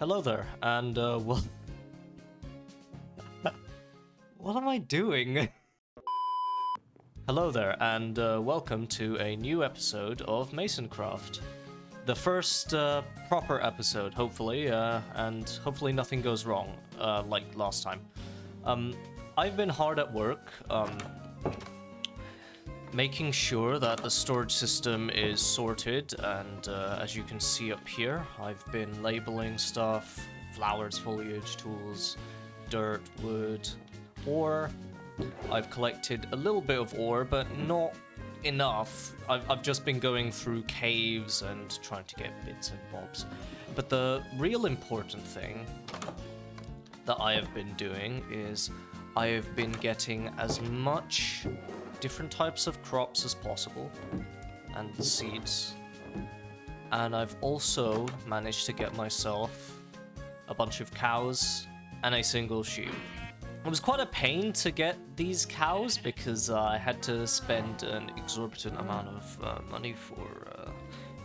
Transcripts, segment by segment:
Hello there, and what am I doing? Hello there, and welcome to a new episode of Masoncraft. The first proper episode, hopefully, and hopefully nothing goes wrong, like last time. I've been hard at work, making sure that the storage system is sorted, and as you can see up here, I've been labeling stuff: flowers, foliage, tools, dirt, wood, ore. I've collected a little bit of ore, but not enough. I've just been going through caves and trying to get bits and bobs. But the real important thing that I have been doing is I have been getting as much different types of crops as possible and seeds, and I've also managed to get myself a bunch of cows and a single sheep. It was quite a pain to get these cows because I had to spend an exorbitant amount of money for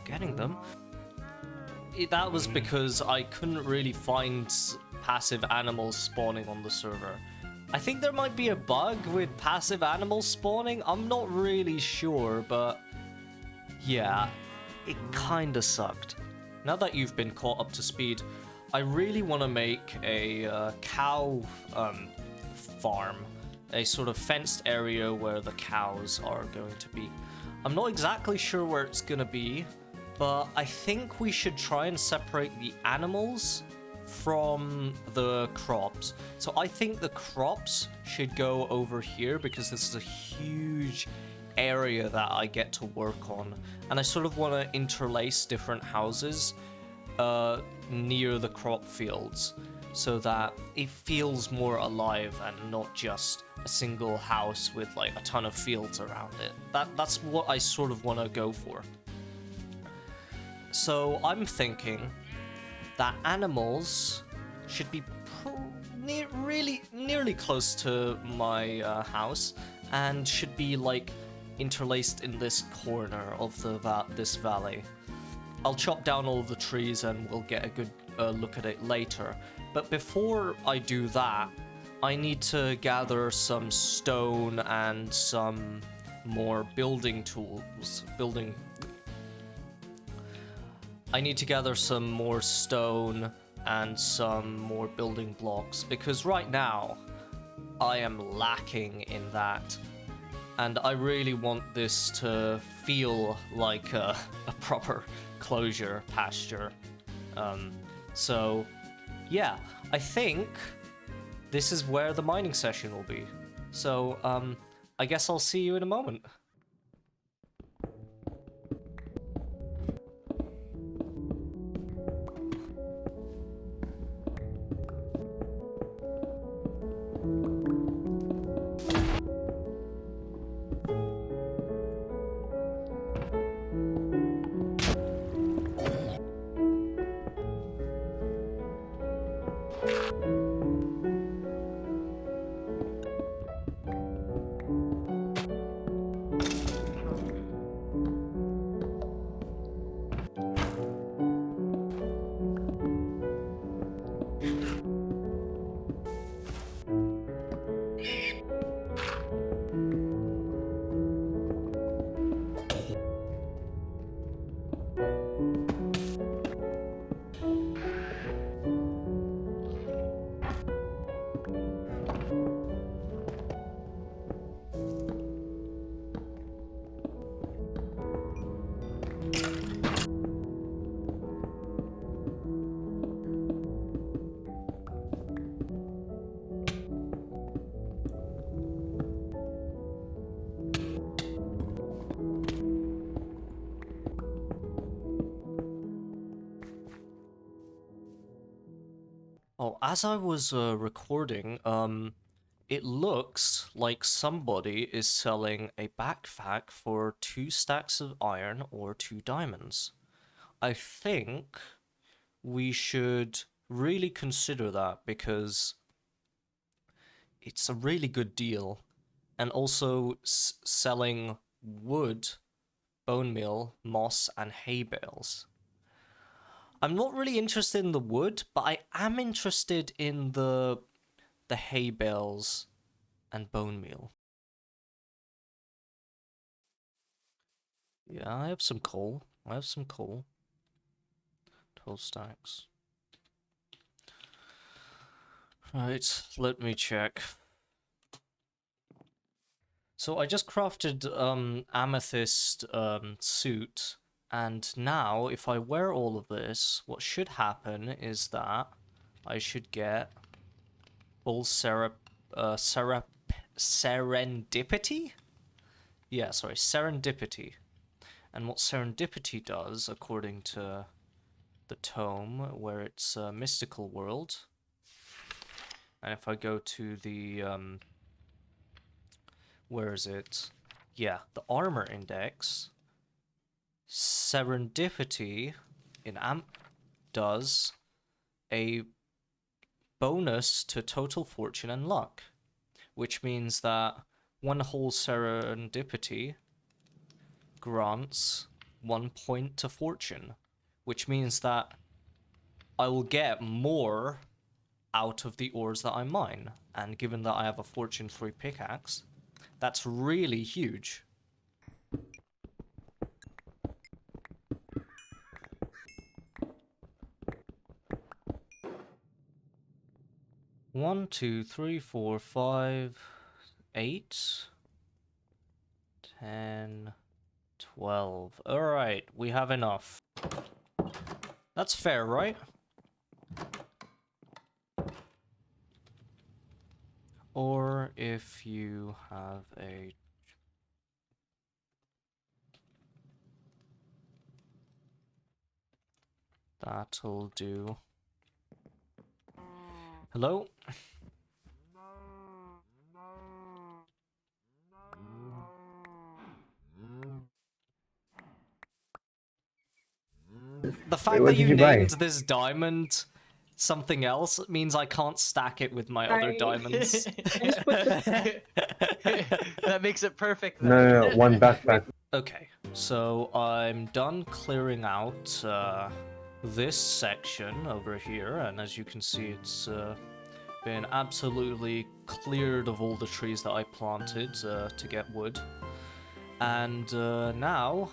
getting them. That was because I couldn't really find passive animals spawning on the server. I think there might be a bug with passive animals spawning. I'm not really sure, but yeah, it kinda sucked. Now that you've been caught up to speed, I really want to make a cow farm, a sort of fenced area where the cows are going to be. I'm not exactly sure where it's gonna be, but I think we should try and separate the animals from the crops. So I think the crops should go over here because this is a huge area that I get to work on, and I sort of want to interlace different houses near the crop fields so that it feels more alive and not just a single house with like a ton of fields around it. That's what I sort of want to go for. So I'm thinking that animals should be nearly close to my house and should be like interlaced in this corner of this valley. I'll chop down all the trees and we'll get a good look at it later. But before I do that, I need to gather some stone and some more building tools. I need to gather some more stone and some more building blocks because right now I am lacking in that, and I really want this to feel like a proper closure pasture. So yeah, I think this is where the mining session will be. So I guess I'll see you in a moment. Oh, as I was recording, it looks like somebody is selling a backpack for 2 stacks of iron or 2 diamonds. I think we should really consider that because it's a really good deal. And also selling wood, bone meal, moss, and hay bales. I'm not really interested in the wood, but I am interested in the hay bales and bone meal. Yeah, I have some coal. 12 stacks. Right, let me check. So I just crafted amethyst suit, and now if I wear all of this, what should happen is that I should get full serendipity? Yeah, sorry, serendipity. And what serendipity does, according to the tome, where it's a mystical world, and if I go to the where is it? Yeah, the armor index. Serendipity in AMP does a bonus to total fortune and luck, which means that one whole serendipity grants 1 point to fortune, which means that I will get more out of the ores that I mine. And given that I have a fortune 3 pickaxe, that's really huge. One, 2, 3, 4, 5, 8, 10, 12. Alright, we have enough. That's fair, right? Or if you have a... That'll do. Hello? The fact that you named this diamond something else means I can't stack it with my other diamonds. That makes it perfect then. No, one backpack. Okay, so I'm done clearing out this section over here, and as you can see, it's been absolutely cleared of all the trees that I planted to get wood. And now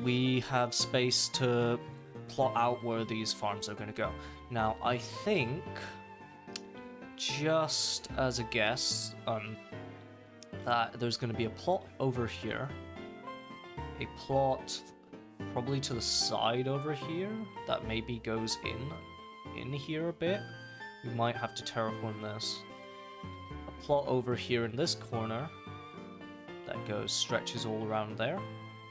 we have space to plot out where these farms are going to go. Now, I think, just as a guess, that there's going to be a plot over here, a plot probably to the side over here that maybe goes in here a bit. We might have to terraform this. A plot over here in this corner that stretches all around there.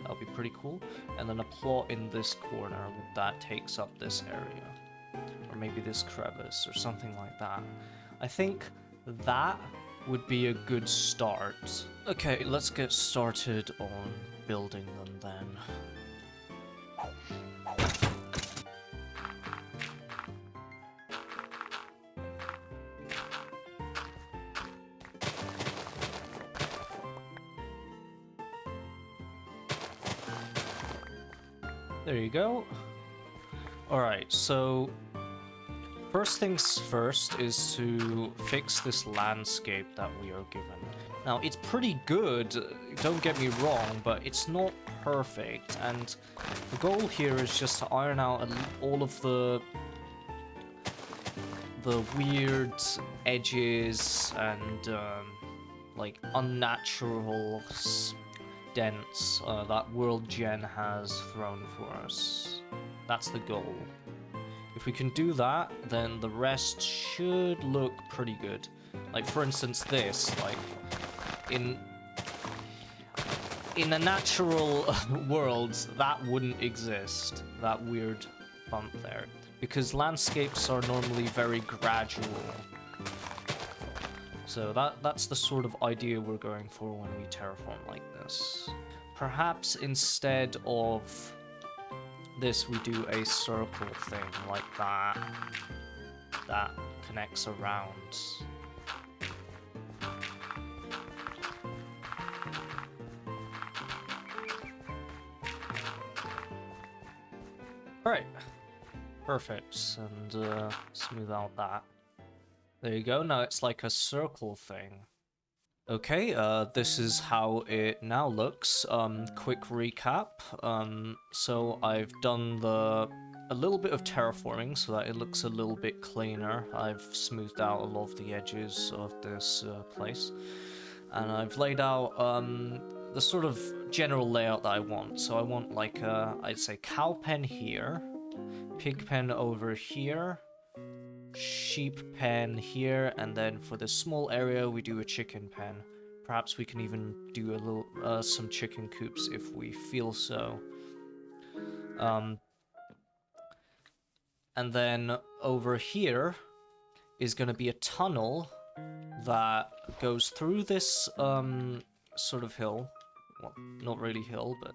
That'll be pretty cool. And then a plot in this corner that takes up this area. Or maybe this crevice or something like that. I think that would be a good start. Okay, let's get started on building them then. There you go. Alright, so first things first is to fix this landscape that we are given. Now, it's pretty good, don't get me wrong, but it's not perfect, and the goal here is just to iron out all of the weird edges and like unnatural dents that World Gen has thrown for us. That's the goal. If we can do that, then the rest should look pretty good. Like, for instance, this, like, in a natural world, that wouldn't exist, that weird bump there, because landscapes are normally very gradual. So that's the sort of idea we're going for when we terraform like this. Perhaps instead of this, we do a circle thing like that. That connects around. Right. Perfect. And smooth out that. There you go. Now it's like a circle thing. Okay, this is how it now looks. Quick recap. So I've done a little bit of terraforming so that it looks a little bit cleaner. I've smoothed out a lot of the edges of this place. And I've laid out the sort of general layout that I want. So I want like I'd say cow pen here, pig pen over here, sheep pen here, and then for this small area we do a chicken pen. Perhaps we can even do a little some chicken coops if we feel so. And then over here is going to be a tunnel that goes through this sort of hill. Well, not really hill, but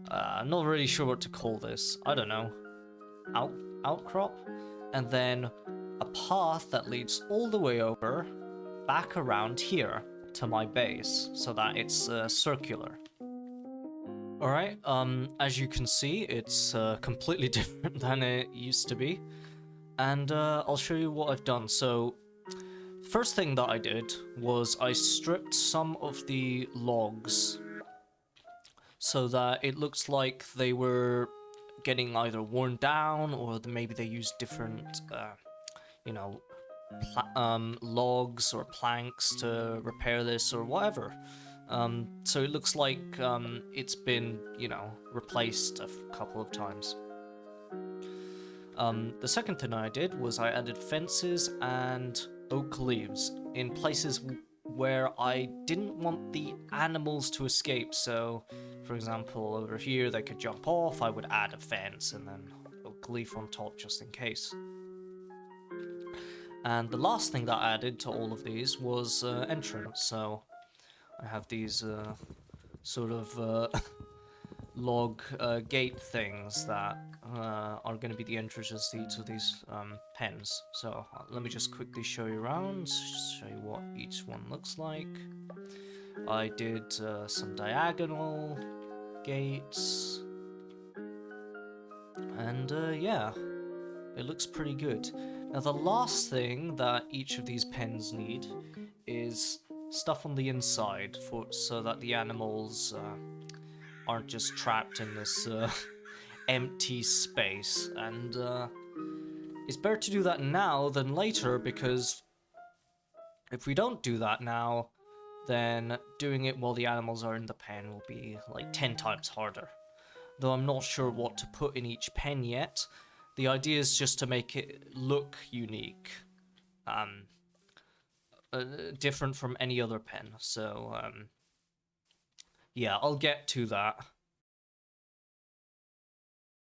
I'm not really sure what to call this. I don't know. Outcrop? And then a path that leads all the way over, back around here to my base, so that it's circular. Alright, as you can see, it's completely different than it used to be. And I'll show you what I've done. So, first thing that I did was I stripped some of the logs so that it looks like they were getting either worn down or maybe they used different, you know, logs or planks to repair this or whatever. So it looks like it's been, you know, replaced a couple of times. The second thing I did was I added fences and oak leaves in places where I didn't want the animals to escape. So, for example, over here they could jump off, I would add a fence and then oak leaf on top just in case. And the last thing that I added to all of these was entrance. So I have these sort of log gate things that are going to be the entrances to each of these pens. So let me just quickly show you around, show you what each one looks like. I did some diagonal gates, and yeah, it looks pretty good. Now the last thing that each of these pens need is stuff on the inside so that the animals aren't just trapped in this empty space. And it's better to do that now than later, because if we don't do that now, then doing it while the animals are in the pen will be like 10 times harder. Though I'm not sure what to put in each pen yet. The idea is just to make it look unique. Different from any other pen. So, yeah, I'll get to that.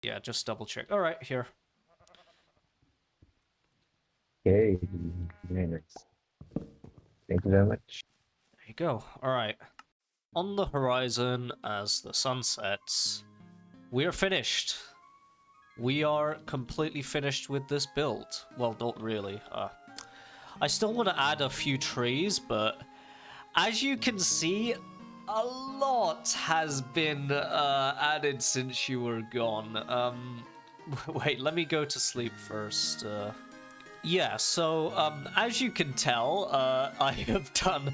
Yeah, just double check. Alright, here. Okay, very nice. Thank you very much. There you go. Alright. On the horizon, as the sun sets, we are finished. We are completely finished with this build. Well, not really. I still want to add a few trees, but as you can see, a lot has been added since you were gone. Wait, let me go to sleep first. Yeah, so as you can tell, I have done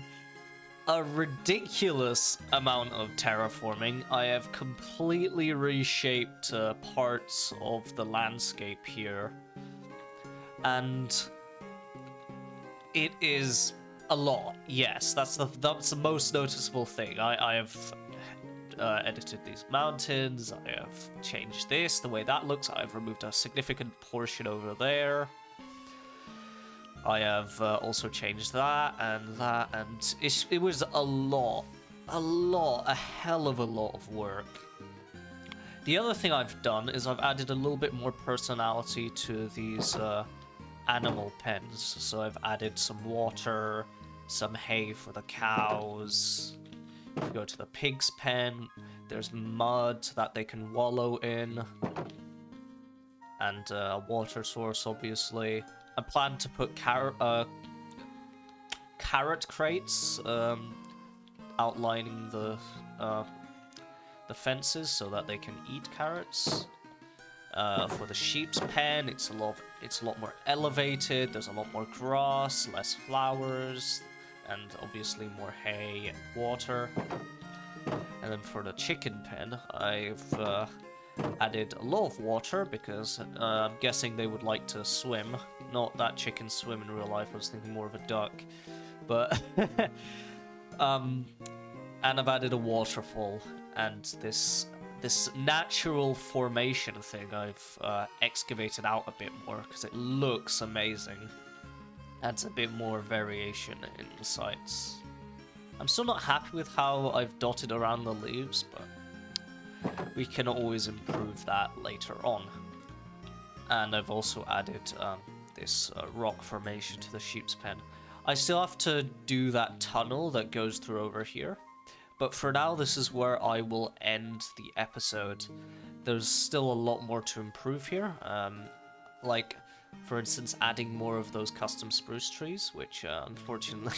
a ridiculous amount of terraforming. I have completely reshaped parts of the landscape here, and it is a lot. Yes, that's the most noticeable thing. I have edited these mountains. I have changed this, the way that looks. I've removed a significant portion over there. I have also changed that, and it was a hell of a lot of work. The other thing I've done is I've added a little bit more personality to these animal pens. So I've added some water, some hay for the cows. If you go to the pig's pen, there's mud that they can wallow in, and a water source, obviously. I plan to put carrot crates outlining the fences so that they can eat carrots. For the sheep's pen, it's a lot more elevated. There's a lot more grass, less flowers, and obviously more hay and water. And then for the chicken pen, I've added a lot of water because I'm guessing they would like to swim. Not that chickens swim in real life. I was thinking more of a duck, but and I've added a waterfall and this natural formation thing I've excavated out a bit more because it looks amazing. Adds a bit more variation in the sights. I'm still not happy with how I've dotted around the leaves, but we can always improve that later on. And I've also added this rock formation to the sheep's pen. I still have to do that tunnel that goes through over here. But for now, this is where I will end the episode. There's still a lot more to improve here. Like, for instance, adding more of those custom spruce trees, which unfortunately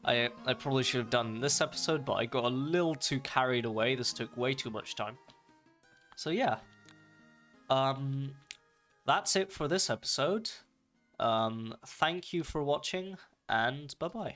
I probably should have done in this episode, but I got a little too carried away. This took way too much time. So yeah. That's it for this episode. Thank you for watching, and bye-bye.